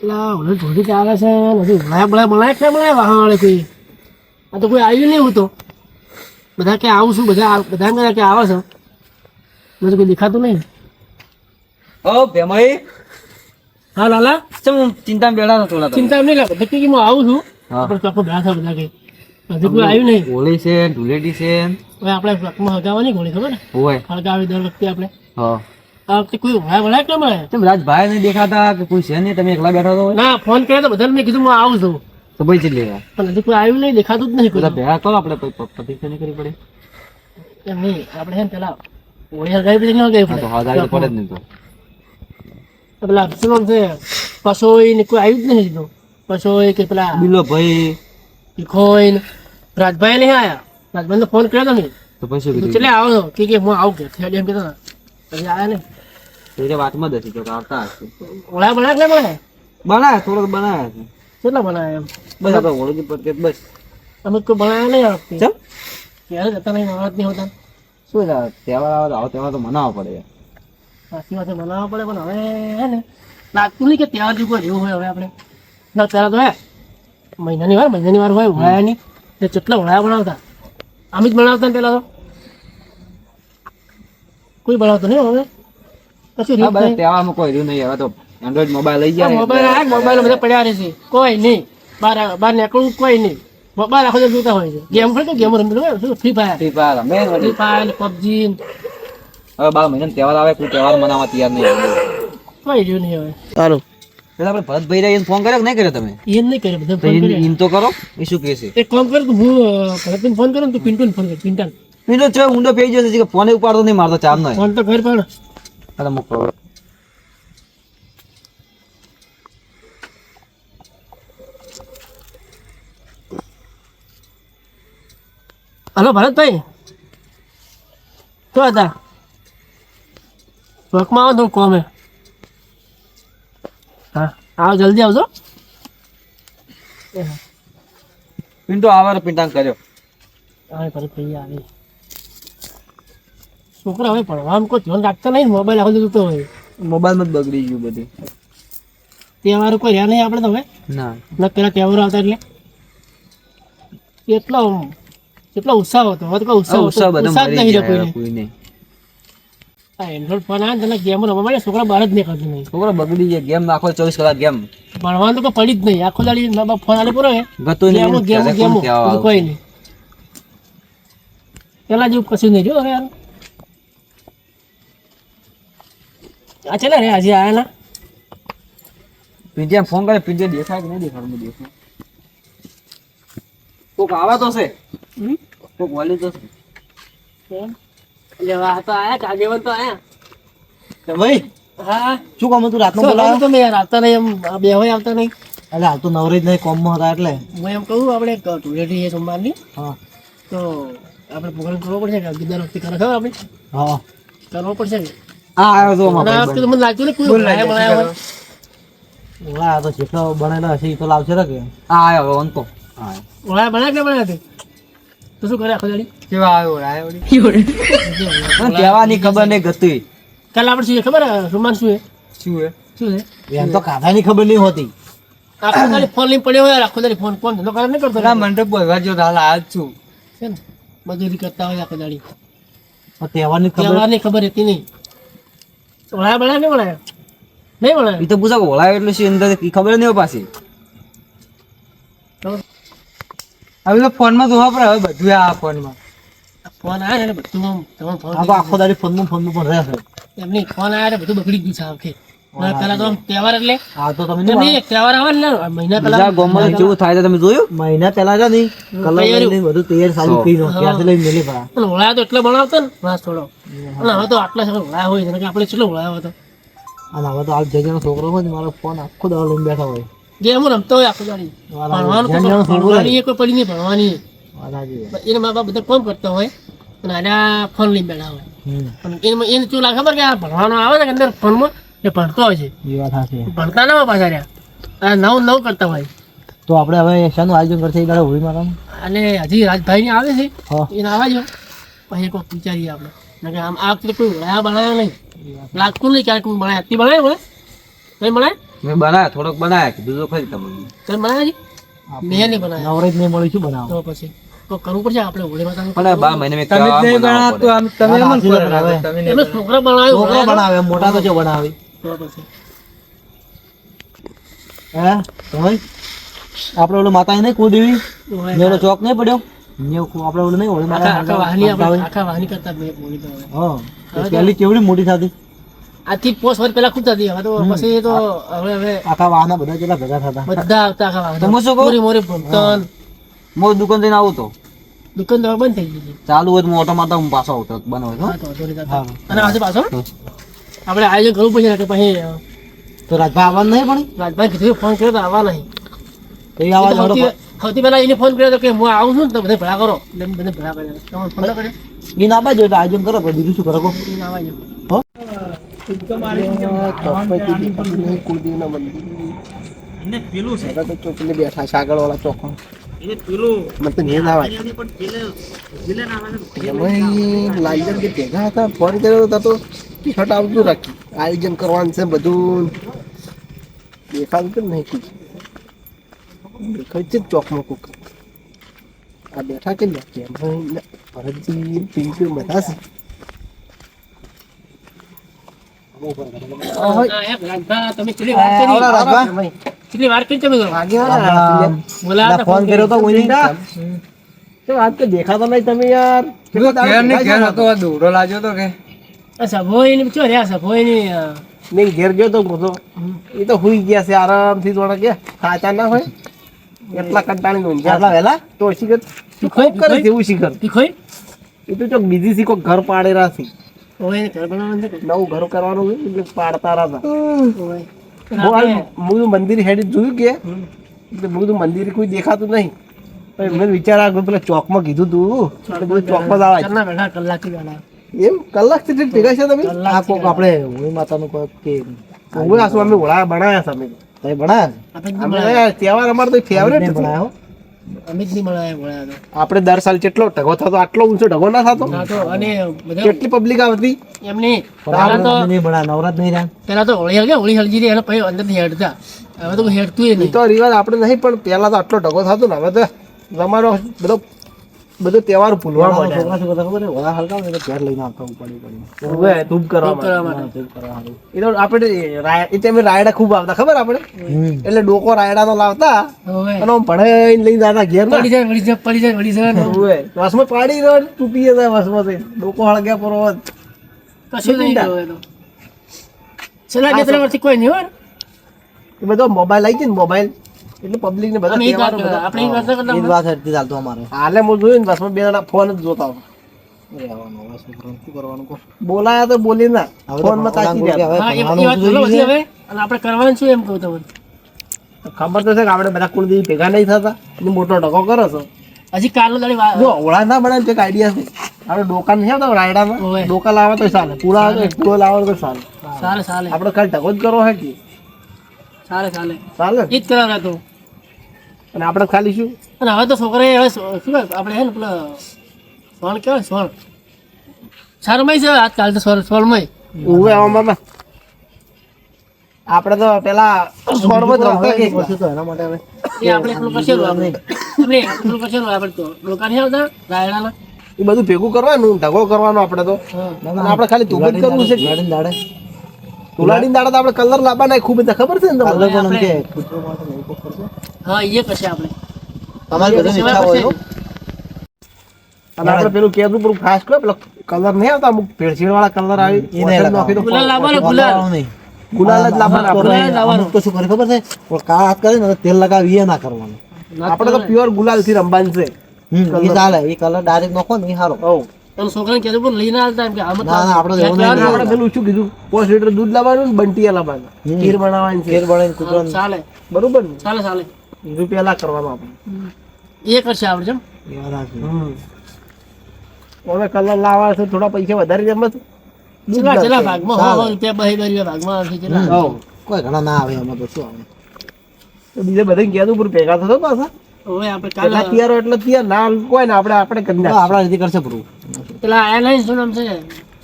લા ઓલે ઢોલી ચાલે છે નથી મળાય કે મળાય વાહન વાળે કોઈ આ તો કોઈ આવ્યું નહીં હું તો બધા કે આવું છું બધા કે આવે છે મને કોઈ દેખાતું નહીં. ઓ ભેમાઈ હા લાલા ચમ ચિંતામાં બેઠા છો થોડા ચિંતા નહીં લાગે બધા કે હું આવું છું પણ ચોખ્ખો બેઠા છે બધા કે હજી કોઈ આવ્યું નહીં. હોળી છે ધૂળેટી છે હવે આપણે ચોકમાં હગાવાની ગોળી ખબર ને હોય હગાવી દર વખતે આપણે હા આ વખતે કોઈ વળાય કે મળે ચમ રાજભાઈ નહીં દેખાતા કે કોઈ છે નહીં તમે એકલા બેઠા છો ના ફોન કર્યો તો બધાને મેં કીધું હું આવું છું તો ભાઈ ચી લેવા પણ હજી કોઈ આવ્યું નહીં દેખાતું જ નહીં કોઈ. બધા ભેગા કરો આપણે પ્રતિક્ષા નહીં કરવી પડે એમ નહીં આપણે છે ને પેલા હોળી હગાવી પછી ન હગાવી હા તો હાથ આવી પડે જ નહીં તો પેલા શું છે પસોઈ ને કોઈ આવ્યું જ નહીં હજી તો પસોઈ કે પેલા બિલો ભાઈ ભીખોઈ ને રાજભાઈ નહીં આયા રાજભાઈ ને ફોન કર્યો તમે તો પછી શું તો કીધું ચલે આવો કે હું આવું કે થેડી એમ કહેતો ને હજી આયા ને એટલે વાતમાં જ હતી તો આવતા હશે ઓળા બનાય કે બનાય બનાયા થોડોક બનાયા છે કેટલા બનાયા એમ બસ આપણે હોળી પર બસ અમે કોઈ બનાયા નહીં આ વખતે ચમ ક્યારે જતા નહીં મહારાજ નહીં હોતા શું છે તહેવાર આવે તો આવો તહેવાર તો મનાવવો પડે સાચી વાત મનાવવા પડે પણ હવે હે ને લાગતું નહીં કે તહેવાર જેવું કોઈ રહેવું હોય હવે આપણે ના ત્યારે તો હે મહિનાની વાર હોય ઉળાયાની તે કેટલા ઉળાયા બનાવતા આમ જ બનાવતા ને પેલા તો કોઈ બનાવતો નહીં હવે કશું હા રીત બધા નહીં. તહેવારમાં કોઈ રહ્યું નહીં હવે તો એન્ડ્રોઈડ મોબાઈલ લઈ જાય મોબાઈલ આ મોબાઈલ બધા પડ્યા રહેશે કોઈ નહીં બહાર નીકળવું કોઈ નહીં મોબાઈલ આખો દિવસ જોતા હોય છે ગેમ હોય તો ગેમ રમી લો શું ફ્રી ફાયર ફ્રી ફાયર રમે વળી. ફ્રી ફાયર પબજી હવે 12 મહિના તહેવાર આવે કોઈ તહેવાર મનાવવા તૈયાર નહીં કોઈ રહ્યું નહીં હવે સારું પેલા આપણે ભરતભાઈ રહ્યા ફોન કર્યો કે નહીં કર્યો તમે એમ નહીં કરે બધા તો ફોન કરે એમ તો કરો એ શું કહે છે એક કામ કર તું હું ભરતને ફોન કરું તું પિન્ટુને ફોન કર પિન્ટન મીનો છે ઊંડો પેઈ જશે કે ફોન ઉપાડતો નહીં મારતો ચાર નો ફોન તો ઘર પણ અરે મૂકો હલો ભરતભાઈ શું હતા ચોકમાં આવો તો કોમે હા આવો જલ્દી આવજો પિન્ટો આવે પિંટાંગ કર્યો હા ભરતભાઈ આવી છોકરા હવે ભણવામાં કોઈ ધ્યાન રાખતા નહીં મોબાઈલ આખો જોતો હોય મોબાઈલમાં જ બગડી ગયું બધું તહેવારો કોઈ રહ્યા નહીં આપણે તો હવે ના ના પેલા તહેવારો આવતા એટલે કેટલો ઉત્સાહ હતો હવે તો કોઈ ઉત્સાહ ઉત્સાહ બધા ઉત્સાહ જ મરી નહીં ગયા કોઈને કોઈ નહીં આ એન્ડ્રોઈડ ફોન આવે ને ગેમો રમવા માટે છોકરા બહાર જ નહીં કરતું નહીં છોકરો બગડી જાય ગેમ આખો 24 કલાક ગેમ ભણવાનું તો કોઈ પડી જ નહીં આખો દાડી મા બાપ ફોન આલે પૂરો હે ગતો ગેમો નહીં ગેમો ત્યારે ગેમો કોણ કહેવા બીજું કોઈ નહીં પેલા જેવું કશું નહીં રહ્યું હવે યાર આ ચલે રે હજી આયા ના પિંજે ફોન કરે પિંજે દેખાય કે નહીં દેખાડું દેખાય કોક આવા તો છે કોક વાલી તો છે કેમ એટલે આ તો આયા કાગેવન તો આયા ભાઈ હા શું કામ હતું રાતનો શું બોલાવો તમે યાર આવતા નહીં એમ બે હોય આવતા નહીં એટલે હાલ તો નવરેજ નહીં કોમમાં હતા એટલે હું એમ કહું આપણે ધૂળેટી છે સોમવારની હા તો આપણે પ્રોગ્રામ કરવો પડશે કે અગિયાર વખતે કરે ખબર આપણે હા કરવો પડશે ને આ આવ્યો તો અને આ વખતે તો મને લાગતું નહીં કોઈ બનાયા હોય ઓલા તો જેટલો બનેલો હશે એ તો લાવશે ને કે આ આવ્યો હવે અંકો હા ઓળા બનાયા કે બનાયા તે તો શું કરે આખો દાડી કેવા આવ્યો આવ્યો કહેવાની ખબર નહીં ગતી કાલે આપણે શું છે ખબર રૂમાન શું શું હે શું છે એમ તો ખાધાની ખબર નહીં હોતી આખો દાડી ફોન લઈને પડ્યો હોય આખો દાડી ફોન ધંધો કરે નહીં કરતો મંડપ બોલવા જો હાલ આજ છું છે ને મજૂરી કરતા હોય આખો દાડી તહેવારની તહેવારની ખબર હતી નહીં ઓળા બનાયા નહીં બનાયા નહીં બનાયા એ તો પૂછા ઓળાયો એટલે શું અંદર ખબર નહીં હોય પાછી હવે તો ફોનમાં જોવા પડે હવે બધું આ ફોનમાં ફોન આવ્યા ને બધું આમ તમારો ફોન આ તો આખો દાડી ફોનમાં પણ રહેશે એમની ફોન આવ્યા ને બધું બગડી ગયું છે આ વખતે પેલા તો આમ તહેવાર એટલે આ તો તમે નહીં એક તહેવાર આવે ને મહિના પહેલા ગોમમાં કેવું થાય તમે જોયું મહિના પહેલા છે નહીં કલર ને બધું તૈયાર સારું કરી દો ત્યારથી લઈને મેલી પડા અને ઓળાયા તો એટલે બનાવતો ને વાસ થોડો અને હવે તો આટલા સમય ઓળાયા હોય છે કે આપણે કેટલો ઓળાયો હતો અને હવે તો આ જગ્યાનો છોકરો હોય ને મારો ફોન આખો દાડો લઈને બેઠા હોય ગેમ રમતો હોય આખો દાડી ભણવાનું તો ભણવાની કોઈ પડી નહીં ભણવાની એને મા બાપ બધા કોમ કરતા હોય અને આના ફોન લઈને બેઠા હોય અને એને શું લાગે ખબર કે આ ભણવાનો આવે ને અંદર ફોનમાં એ ભણતો હોય છે એ વાત સાચી ભણતા ના હોય પાછા રહ્યા આ નવ કરતા હોય તો આપણે હવે શાનું આયોજન કરશે એ દાડે હોળી મારવાનું અને હજી રાજભાઈ આવે છે હા એને આવવા જો પછી કોઈ વિચારીએ આપણે કે આમ આ વખતે કોઈ બનાવ્યા નહીં લાગતું નહીં ક્યારેક બનાય હતી બનાય નહીં બનાય મેં બનાયા થોડોક બનાયા કીધું તો ખરી તમને તમે બનાવ્યા છે? મેં નહીં બનાવ્યા. નવરેજ નહીં મળી શું બનાવો તો પછી તો કરવું પડશે આપણે હોળી માતાનું. પણ આ 12 મહિને મેં તમે જ ખાવા નહીં બનાવવા બનાવતો, આમ તમે એમ જ કરો. બનાવે. તમે નહીં એમને છોકરા બનાવ્યો છોકરો બનાવે મોટા તો જો બનાવે તો પછી હે તમે આપણે ઓલો માતા નહીં કુળદેવી મેળો ચોક નહીં પડ્યો આપણે ઓલું નહીં હોળી માતા આખા વાહની આપણે આખા વાહની કરતા બે હોળી તો હવે. હા તો પહેલી કેવડી મોટી થતી આજથી 5 વર્ષ પહેલા ખૂબ થતી હવે તો પછી તો હવે આખા વાહના બધા કેટલા ભેગા થતા બધા આવતા આખા વાહની. તમે શું કહો? મોરી મોરી ભમતન મોર દુકાન જઈને આવું તો દુકાન તો હવે બંધ થઈ ગઈ છે. ચાલુ હોય તો મોટો માતા હું પાછો આવતો બનાવે તો હા તો વાંધો નહીં થતા. અને આજે પાછો આપણે આયોજન કરવું પડશે ને કે પછી તો રાજભા આવવાનું નહીં પણ રાજભાઈ કીધું ફોન કર્યો તો આવવા નહીં. તો એ આવા જોડો સૌથી પહેલા એને ફોન કર્યો તો કે હું આવું છું ને તો બધા ભેળા કરો એટલે બધા ભેળા કર્યા. તમે ફોન ના કર્યો? એ ના બાજુ એટલે આયોજન કરો પછી બીજું શું કરો કહો? એને આવવા દો. હો? આયોજન કરવાનું છે બધું દેખાતું નહીં દેખાય છે ચોકમાં કોક આ બેઠા કે ભરતજી પિંકી બધા છે રાજભા, તમે કેટલી વાર કરી? આવડા રાજભા? કેટલી વાર કરી તમે? બોલા ના, ફોન કર્યો તો કોઈ નહીં આજ તો દેખાતા નહીં તમે યાર દોડો લાગ્યો તો કે સભોઈ ની ચો રહ્યા સભોઈ ની નહીં ઘેર ગયો તો પૂછો એ તો હુઈ ગયા છે આરામથી થોડા કે સાચા ના હોય એટલા કંટાળી ઊંઘ્યા આટલા વહેલા તો શીખર કરે તેવું શીખર તીખોઈ એ તો ચોક બીજી શીખો ઘર પાડેલા છે ઓય ને ઘર બનાવવાનું છે કે? નવું ઘર કરવાનું છે એટલે પાડતા રહ્યા ઓય. હું મંદિર હેડી જોયું કે એટલે બધું મંદિર કોઈ દેખાતું નહીં પછી મેં વિચાર આવ્યો પેલા ચોકમાં કીધું તું એટલે બધું ચોકમાં જ આવે ઘરના બેઠા કલાકથી બેઠા. એમ કલાકથી ભેગા છે તમે આ કોક આપણે હોળી માતાનું કોક કે હું આ શું અમે વડા બનાવ્યા છે અમે તમે બનાવ્યા આપણે જ અમે નહીં બનાવ્યા. તહેવાર અમારો તો ફેવરેટ નહીં બનાવ્યા હો? અમે જ નહીં બનાવ્યા ભોળા તો. આપણે દર સાલ કેટલો ઢગો થતો આટલો ઊંચો ઢગો ના થતો હા તો અને બધા કેટલી પબ્લિક આવતી એમની પણ આપણે નહીં બનાવ્યા નવરાત નહીં રહ્યા પેલા તો હોળી હળગે હોળી હળજી હતી, એને પછી અંદરથી હેડતા. હવે તો કોઈ હેડતું એ નહીં. તો રિવાજ આપણે નહીં પણ પહેલા તો આટલો ઢગો થતો ને હવે તો તમારો બધો તહેવાર ભૂલવા છોકરા માંડ્યા શું કરતા ખબર છે? વડા હલકા હોય ને ઘેર લઈને આવતા પડી હવે ધૂપ કરવા ધૂપ કરવા માંડ્યા. માટે. એ તો આપણે એ ટાઈમે રાયડા ખૂબ આવતા ખબર આપણે એટલે ડોકો રાયડા તો લાવતા હવે અને આમ ભણાઈને લઈને જતા ઘેર ના પડી જાય વળી જાય પડી જાય વળી જાય હવે વાસમાં પાડી રહ્યો તૂટી જતા વાસમાં ડોકો હળગ્યા પર હોત. કશું નહીં થયું એ તો. છેલ્લા 2-3 વર્ષથી કોઈ નહીં હોય ને. એ બધો મોબાઈલ આવી છે ને મોબાઈલ એટલે પબ્લિક ને બધા અમે એ જ વાત તહેવારો કરતા. બધા આપણે એ જ વાત કરતા એ જ વાત હતી ચાલતું અમારે હાલે હું જોયું ને વાસમાં બે જણા ફોન જ જોતા હોય. રહેવાનું હવે છોકરાને શું કરવાનું કહો? બોલાયા તો બોલી ના હવે તો ફોન માં તાકી ભણવાનું રહ્યા. હા, એ ભણવાનું વાત બધું બોલો જોઈ બધી હવે. અને આપણે કરવાનું શું એમ કહું તમને. ખબર તો છે કે આપણે બધા કુળદેવી ભેગા નહીં થતા એટલે મોટો ઢગો કરો છો હજી કાલનો દાડી જો ઓળા ના બનાવે તો એક આઈડિયા છે આપણે ડોકા નહીં આવતા રાયડામાં ઓવે. ડોકા લાવે તો ચાલે પૂળા આવે તો પૂળો લાવે તો ચાલે ચાલે ચાલે આપણે ખાલી ઢગો જ કરવો હોય કે ચાલે ચાલે ચાલે એ જ કરાવતા તો. અને આપણે ખાલી શું અને હવે તો છોકરા હવે શું કહેવાય આપણે હે ને પેલા સોણ કહેવાય સોણ શરમાઈ છે આજકાલ તો સોળમય. ઉવે આવામાં આપણે તો પેલા સ્વર્મ જ રમતા કે વસ્તુ તો એના માટે હવે એ આપણે એટલું કશેલું આપણે એટલું કશેલું આપણે તો લોકો નહીં આવતા રાયડાના. એ બધું ભેગું કરવાનું ઢગો કરવાનો આપણે તો હા. અને આપણે ખાલી ધૂપ જ કરવું છે ગાડીને દાડે તુલાડીને દાડા તો આપણે કલર લાવવાના ખૂબ બધા ખબર છે ને તમને કલર પણ એમ કે કૂતરો માટે નહીં કોક કરશે. હા એ કશે આપણે તમારી બધાની ઈચ્છા હોય તો અને આપણે પેલું કેદું પૂરું ખાસ કરો પેલો કલર નહીં આવતા અમુક ભેળસેળ વાળા કલર આવી એ નહીં વોટર નાખી દો. ગુલાલ લાવવાનો ગુલાલ. વાળું નહીં. ગુલાલ જ લાવવાના આપણે ગુલાલ લાવવાનો. અમુક તો શું કરે ખબર છે કાળા હાથ કરે ને તો તેલ લગાવી એ ના કરવાનું આપણે તો પ્યોર ગુલાલ થી રમવાનું છે એ ચાલે એ કલર ડાયરેક્ટ નાખો ને એ સારો હવ તમે છોકરાને કહેતું પણ લઈને આવતા એમ કે આમાં ના, ના, આપણે તો એવું નહીં. આપણે પેલું શું કીધું 5 લીટર દૂધ લાવવાનું ને બંટિયા લાવવાનું ખીર બનાવવાની છે ઘેર બનાવીને કૂતરાને ચાલે બરોબર ને ચાલે ચાલે રૂપિયા લા કરવાનું આપણે એ કરશે આપણે જેમ એ વાત સાચી. હવે કલર લાવવા છે થોડા પૈસા વધારે જમત છેલ્લા છેલ્લા ભાગમાં હો રૂપિયા 2 ભાગમાં આવશે છેલ્લા. હવ કોઈ ઘણા ના આવે એમાં તો શું આવે તો બીજે બધા ગયા ઉપર ભેગા થતો પાછા હવે આપણે પેલા કાલે તૈયાર હોય એટલે તૈયાર ના કોઈ ને આપણે કરી નાખીએ. આપણા રીતે કરશે પૂરું પેલા એરલાઇન્સ શું નામ છે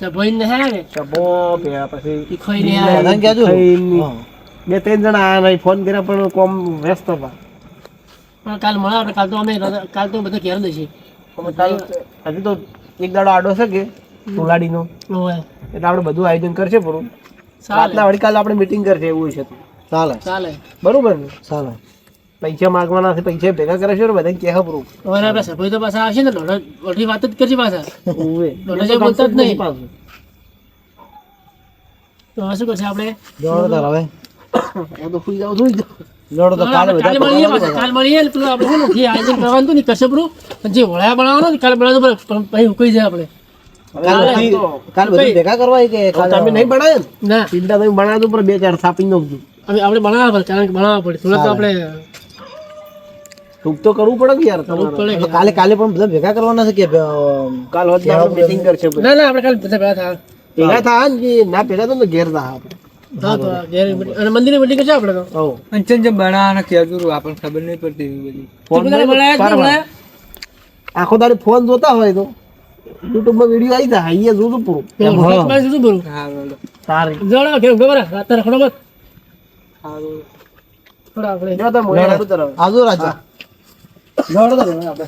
સભોઈ ને હે ને ચબો, પછી ઈ ખોઈ ને આવે. બધાને કહેજો. ખાઈને હા. બે ત્રણ જણા આયા નહીં ફોન કર્યા પણ કોમ વ્યસ્ત હતા પણ કાલ મળે આપણે કાલ તો અમે કાલ તો બધા ઘેર દઈશું અમે કાલ હજી તો એક દાડો આડો છે કે તુલાડીનો હોય એટલે આપણે બધું આયોજન કરશે પૂરું ચાલે રાતના વળી કાલે આપણે મીટિંગ કરશે એવું છે તો ચાલે ચાલે બરોબર ને ચાલે પૈસા માંગવાના છે પૈસા ભેગા કરે છે બધા કહે પૂરું હવે આપણા સભ્યો તો પાછા આવશે ને દોઢી વાત જ કરશે પાછા ઓવે. દોઢા જેવું બોલતા જ નહીં પાછું. તો હવે શું કરશે આપણે જોડો તાર હવે હું તો સુઈ જાઉં સુઈ જાઉં જોડો તો કાલે કાલે મળીએ પાછા કાલ મળીએ ને પેલું આપણે છે ને જે આયોજન કરવાનું હતું ને કશે પેલું જે વળાયા બનાવવાનું ને કાલે બનાવવાનું પણ પછી ઉકળી જાય આપણે કાલ બધું ભેગા કરવા કે હવે તમે નહીં બનાવે ને ના ચિંતા તમે બનાવજો પણ બે ચાર થાપી નાખજો આપણે બનાવવા પડે કારણ કે બનાવવા પડે થોડા તો આપણે ટૂંક તો કરવું પડે કે યાર કરવું જ તમારે. પડે કાલે કાલે પણ બધા ભેગા કરવાના છે કે કાલ હોત મીટિંગ કરશે બધા. ના ના આપણે કાલે બધા ભેગા થયા ભેગા થા ને કે ના ભેગા તો ઘેર થા આપણે હા તો ઘેર અને મંદિરની મીટિંગ કરશે આપણે તો હો અંચન જેમ બનાવવાના કહેતું આપણને ખબર નહીં પડતી એવી બધી ફોન બધા બનાયા જ નહીં, બનાયા? આખો દાડે ફોન જોતા હોય તો YouTube માં વિડીયો આવી જાય અહીંયા જોજો પૂરું પેલા ભગવાન શું બોલું હા બોલો સારી જણા ઘેર ઉભા રહે રાત રખડો મત હા બોલો થોડા આપણે જો તમે મોઢા તરફ આજો રાજા જોડો તો આપણે